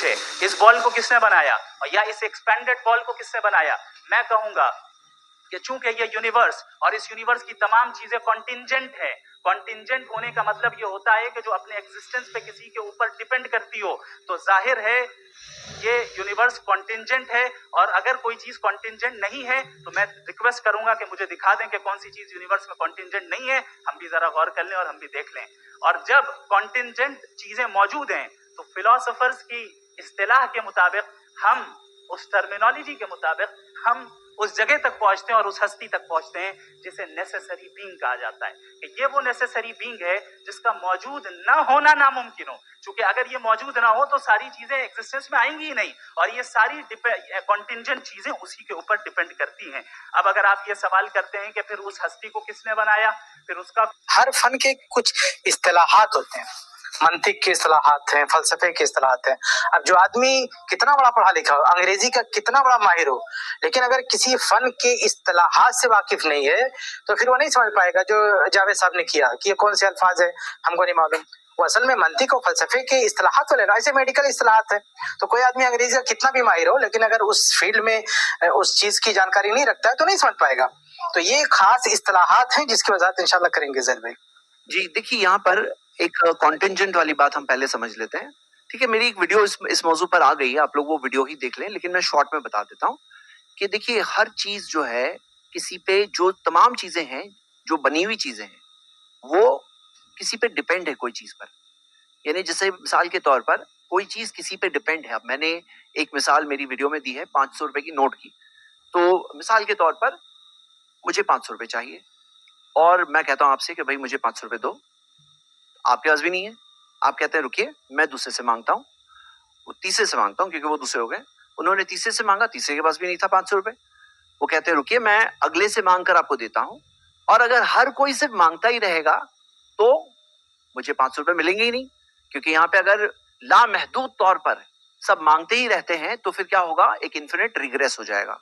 पूछे इस बॉल को किसने बनाया या इस एक्सपेंडेड बॉल को किसने बनाया, मैं कहूंगा कि चूंकि ये यूनिवर्स और इस यूनिवर्स की तमाम चीजें कॉन्टिंजेंट है, कॉन्टिंजेंट होने का मतलब ये होता है कि जो अपने एग्जिस्टेंस पे किसी के ऊपर डिपेंड करती हो, तो जाहिर है ये यूनिवर्स कॉन्टिंजेंट है। और अगर कोई चीज कॉन्टिंजेंट नहीं है तो मैं रिक्वेस्ट करूंगा कि मुझे दिखा दें कि कौन सी चीज यूनिवर्स में कॉन्टिंजेंट नहीं है, हम भी जरा गौर कर लें और हम भी देख लें। और जब कॉन्टिंजेंट चीजें मौजूद हैं तो फिलोसोफर्स की इस्तिलाह के मुताबिक, हम उस टर्मिनोलॉजी के मुताबिक हम उस जगह तक पहुंचते हैं और उस हस्ती तक पहुंचते हैं जिसे नेसेसरी बीइंग कहा जाता है, कि ये वो नेसेसरी बीइंग है जिसका मौजूद ना होना नामुमकिन हो। क्योंकि अगर ये मौजूद ना हो तो सारी चीजें एग्जिस्टेंस में आएंगी ही नहीं, और ये सारी कॉन्टिंजेंट चीजें उसी के ऊपर डिपेंड करती हैं। अब अगर आप ये सवाल करते हैं कि फिर उस हस्ती को किसने बनाया, फिर उसका हर फन के कुछ इस्तिलाहात होते हैं, मंतिक के इस्तिलाहात हैं, फलसफे के इस्तिलाहात हैं। अब जो आदमी कितना बड़ा पढ़ा लिखा हो, अंग्रेजी का कितना बड़ा माहिर हो, लेकिन अगर किसी फन के इस्तिलाहात से वाकिफ नहीं है तो फिर वो नहीं समझ पाएगा जो जावेद साहब ने किया कि ये कौन से अल्फाज है हमको नहीं मालूम। वो असल में मंतिक और फलसफे के इस्तिलाहात तो लेना, ऐसे मेडिकल इस्तिलाहात है। तो कोई आदमी अंग्रेजी का कितना भी माहिर हो, लेकिन अगर उस फील्ड में उस चीज की जानकारी नहीं रखता है तो नहीं समझ पाएगा। तो ये खास इस्तिलाहात हैं जिसकी वजाहत इंशाल्लाह करेंगे ज़ैल भाई। जी देखिए, यहाँ पर एक कॉन्टिंजेंट वाली बात हम पहले समझ लेते हैं। ठीक है, मेरी एक वीडियो इस मौजू पर आ गई है, आप लोग वो वीडियो ही देख लें, लेकिन मैं शॉर्ट में बता देता हूँ कि देखिए हर चीज जो है किसी पे, जो तमाम चीजें हैं, जो बनी हुई चीजें हैं, वो किसी पे डिपेंड है कोई चीज पर। यानी जैसे मिसाल के तौर पर कोई चीज किसी पे डिपेंड है। अब मैंने एक मिसाल मेरी वीडियो में दी है 500 रुपए की नोट की। तो मिसाल के तौर पर मुझे 500 रुपए चाहिए और मैं कहता हूं आपसे कि भाई मुझे 500 रुपए दो, आपके पास भी नहीं है। आप कहते हैं रुकिए मैं दूसरे से मांगता हूँ, वो तीसरे से मांगता हूँ, क्योंकि वो दूसरे हो गए। उन्होंने तीसरे से मांगा, तीसरे के पास भी नहीं था 500 रुपए। वो कहते हैं रुकिए मैं अगले से मांग कर आपको देता हूँ। और अगर हर कोई सिर्फ मांगता ही रहेगा तो मुझे 500 रुपए मिलेंगे ही नहीं, क्योंकि यहाँ पे अगर लामहदूद तौर पर सब मांगते ही रहते हैं तो फिर क्या होगा, एक इन्फिनिट रिग्रेस हो जाएगा।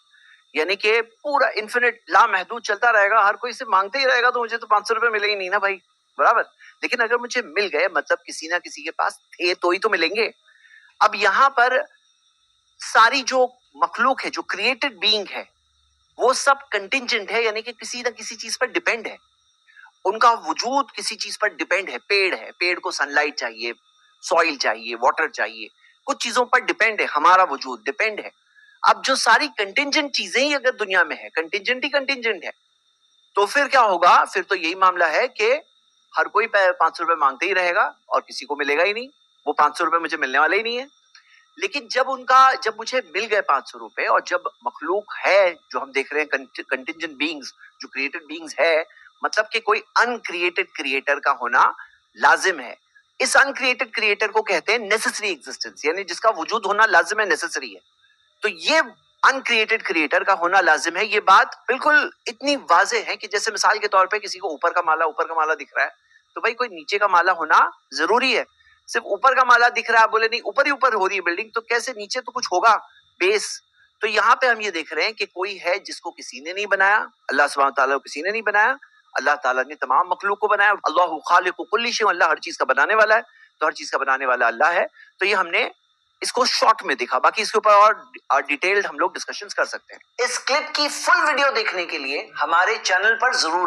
यानी कि पूरा इन्फिनिट लामहदूद चलता रहेगा, हर कोई सिर्फ मांगते ही रहेगा तो मुझे तो 500 रुपए मिलेंगे नहीं ना भाई, बराबर। लेकिन अगर मुझे मिल गए, मतलब किसी ना किसी के पास थे तो ही तो मिलेंगे। अब यहाँ पर सारी जो मखलूक है, जो क्रिएटेड बीइंग है, वो सब कंटिंजेंट है, यानी कि किसी ना किसी चीज पर डिपेंड है। उनका वजूद किसी चीज पर डिपेंड है। पेड़ है, पेड़ को सनलाइट चाहिए, सॉइल चाहिए, वाटर चाहिए, कुछ चीजों पर डिपेंड है, हमारा वजूद डिपेंड है। अब जो सारी कंटिंजेंट चीजें ही अगर दुनिया में है, कंटिंजेंट ही कंटिंजेंट है, तो फिर क्या होगा, फिर तो यही मामला है कि हर कोई 500 रुपए मांगते ही रहेगा और किसी को मिलेगा ही नहीं, वो 500 रुपए मुझे मिलने वाले ही नहीं है। लेकिन जब मुझे मिल गए 500 रुपए, और जब मखलूक है जो हम देख रहे हैं, कंटिंजेंट बीइंग्स, जो क्रिएटेड बीइंग्स है, मतलब कि कोई अनक्रिएटेड क्रिएटर का होना लाजिम है। इस अनक्रिएटेड क्रिएटर को कहते हैं नेसेसरी एग्जिस्टेंस, यानी जिसका वजूद होना लाजिम है, नेसेसरी है। तो ये अनक्रिएटेड क्रिएटर का होना लाजिम है। ये बात बिल्कुल इतनी वाज़ेह है कि जैसे मिसाल के तौर पे किसी को ऊपर का माला दिख रहा है, तो भाई कोई नीचे का माला होना जरूरी है। सिर्फ ऊपर का माला दिख रहा है, बोले नहीं ऊपर ही ऊपर हो रही है बिल्डिंग, तो कैसे नीचे तो कुछ होगा, बेस। तो यहाँ पे हम ये देख रहे हैं कि कोई है जिसको किसी ने नहीं बनाया, अल्लाह सुब्हानहू तआला को किसी ने नहीं बनाया, अल्लाह ताला ने तमाम मखलूक को बनाया। अल्लाहु खालिकु कुल्ली शै, अल्लाह हर चीज का बनाने वाला है, तो हर चीज का बनाने वाला अल्लाह है। तो ये हमने इसको शॉर्ट में देखा, बाकी इसके ऊपर और डिटेल्ड हम लोग डिस्कशंस कर सकते हैं। इस क्लिप की फुल वीडियो देखने के लिए हमारे चैनल पर जरूर